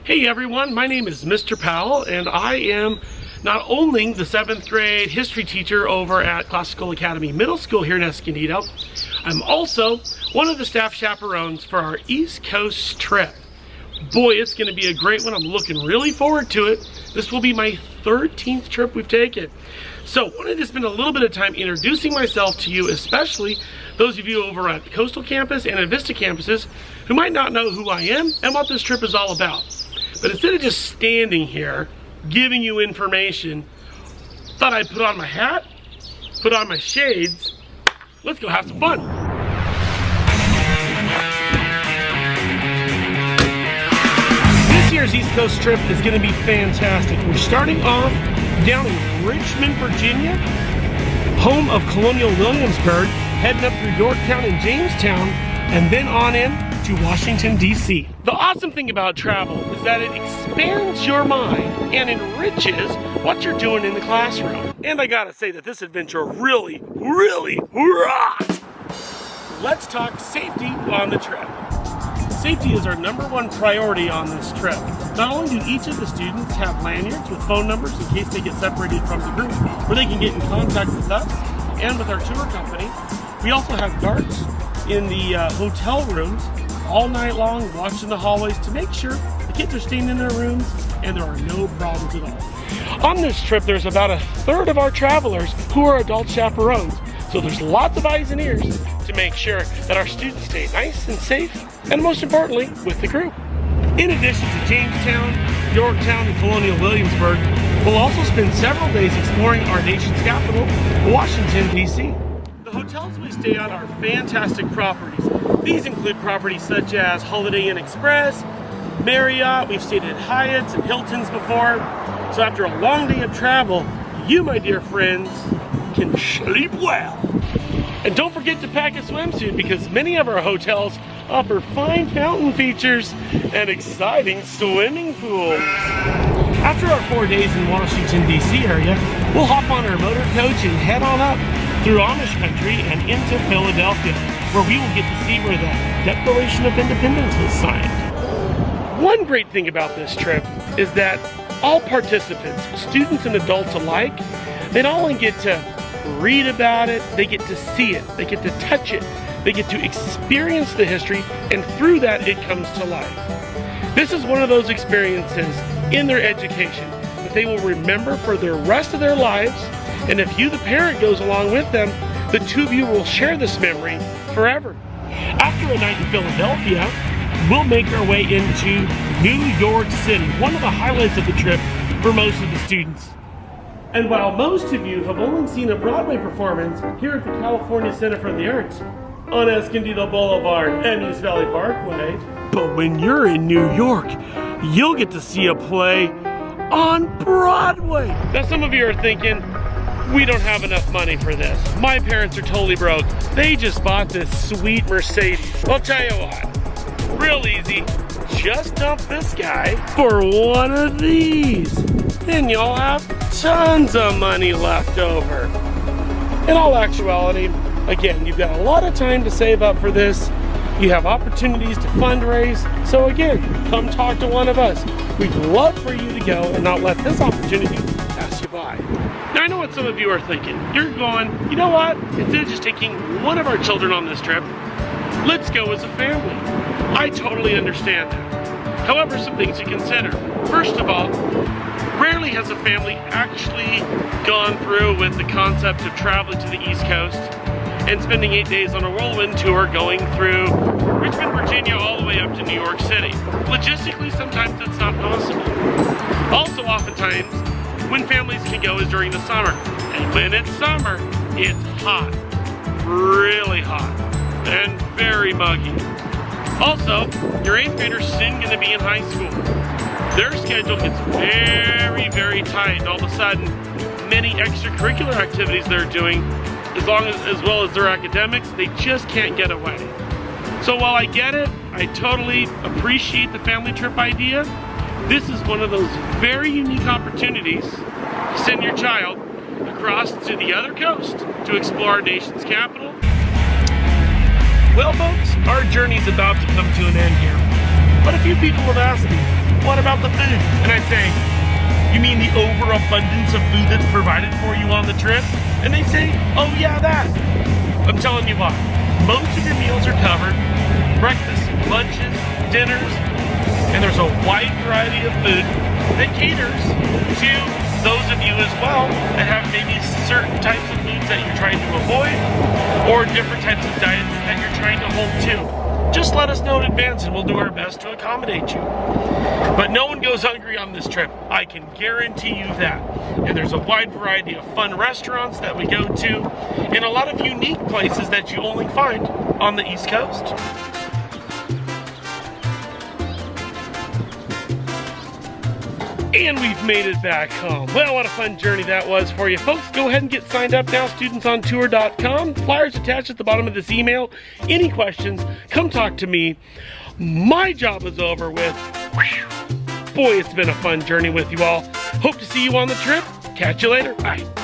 Hey everyone, my name is Mr. Powell and I am not only the 7th grade history teacher over at Classical Academy Middle School here in Escondido, I'm also one of the staff chaperones for our East Coast trip. Boy, it's going to be a great one. I'm looking really forward to it. This will be my 13th trip we've taken. So I wanted to spend a little bit of time introducing myself to you, especially those of you over at Coastal Campus and at Vista campuses who might not know who I am and what this trip is all about. But instead of just standing here giving you information, thought I'd put on my hat, put on my shades. Let's go have some fun. This year's East Coast trip is going to be fantastic. We're starting off down in Richmond, Virginia, home of Colonial Williamsburg, heading up through Yorktown and Jamestown, and then on in to Washington, D.C. The awesome thing about travel is that it expands your mind and enriches what you're doing in the classroom. And I gotta say that this adventure really rocks. Let's talk safety on the trip. Safety is our #1 priority on this trip. Not only do each of the students have lanyards with phone numbers in case they get separated from the group, where they can get in contact with us and with our tour company, we also have guards in the hotel rooms all night long, watching the hallways to make sure the kids are staying in their rooms and there are no problems at all. On this trip, there's about 1/3 of our travelers who are adult chaperones. So there's lots of eyes and ears to make sure that our students stay nice and safe, and most importantly, with the group. In addition to Jamestown, Yorktown, and Colonial Williamsburg, we'll also spend several days exploring our nation's capital, Washington, D.C. The hotels we stay on are fantastic properties. These include properties such as Holiday Inn Express, Marriott. We've stayed at Hyatt's and Hilton's before. So after a long day of travel, you, my dear friends, can sleep well. And don't forget to pack a swimsuit because many of our hotels offer fine fountain features and exciting swimming pools. After our 4 days in Washington, D.C. area, we'll hop on our motor coach and head on up through Amish country and into Philadelphia, where we will get to see where the Declaration of Independence was signed. One great thing about this trip is that all participants, students and adults alike, they not only get to read about it, they get to see it, they get to touch it, they get to experience the history, and through that it comes to life. This is one of those experiences in their education that they will remember for the rest of their lives, and if you, the parent, goes along with them, the two of you will share this memory forever. After a night in Philadelphia, we'll make our way into New York City, one of the highlights of the trip for most of the students. And while most of you have only seen a Broadway performance here at the California Center for the Arts on Escondido Boulevard and East Valley Parkway, but when you're in New York, you'll get to see a play on Broadway. Now some of you are thinking, we don't have enough money for this. My parents are totally broke. They just bought this sweet Mercedes. I'll tell you what, real easy. Just dump this guy for one of these. Then you'll have tons of money left over. In all actuality, again, you've got a lot of time to save up for this. You have opportunities to fundraise. So again, come talk to one of us. We'd love for you to go and not let this opportunity pass you by. Now I know what some of you are thinking. You're going, you know what? Instead of just taking one of our children on this trip, let's go as a family. I totally understand that. However, some things to consider. First of all, rarely has a family actually gone through with the concept of traveling to the East Coast and spending 8 days on a whirlwind tour going through Richmond, Virginia, all the way up to New York City. Logistically, sometimes it's not possible. Also, oftentimes, when families can go is during the summer. And when it's summer, it's hot, really hot, and very muggy. Also, your 8th graders soon going to be in high school. Their schedule gets very tight, and all of a sudden, many extracurricular activities they're doing, as well as their academics, they just can't get away. So while I get it, I totally appreciate the family trip idea. This is one of those very unique opportunities to send your child across to the other coast to explore our nation's capital. Well folks, our journey's about to come to an end here. But a few people have asked me, what about the food? And I'd say, you mean the overabundance of food that's provided for you on the trip? And they say, oh yeah, that. I'm telling you what, most of your meals are covered, breakfast, lunches, dinners, and there's a wide variety of food that caters to those of you as well that have maybe certain types of foods that you're trying to avoid or different types of diets that you're trying to hold to. Just let us know in advance and we'll do our best to accommodate you. But no one goes hungry on this trip. I can guarantee you that. And there's a wide variety of fun restaurants that we go to and a lot of unique places that you only find on the East Coast. And we've made it back home. Well, what a fun journey that was for you. Folks, go ahead and get signed up now, studentsontour.com. Flyers attached at the bottom of this email. Any questions, come talk to me. My job is over with. Boy, it's been a fun journey with you all. Hope to see you on the trip. Catch you later. Bye.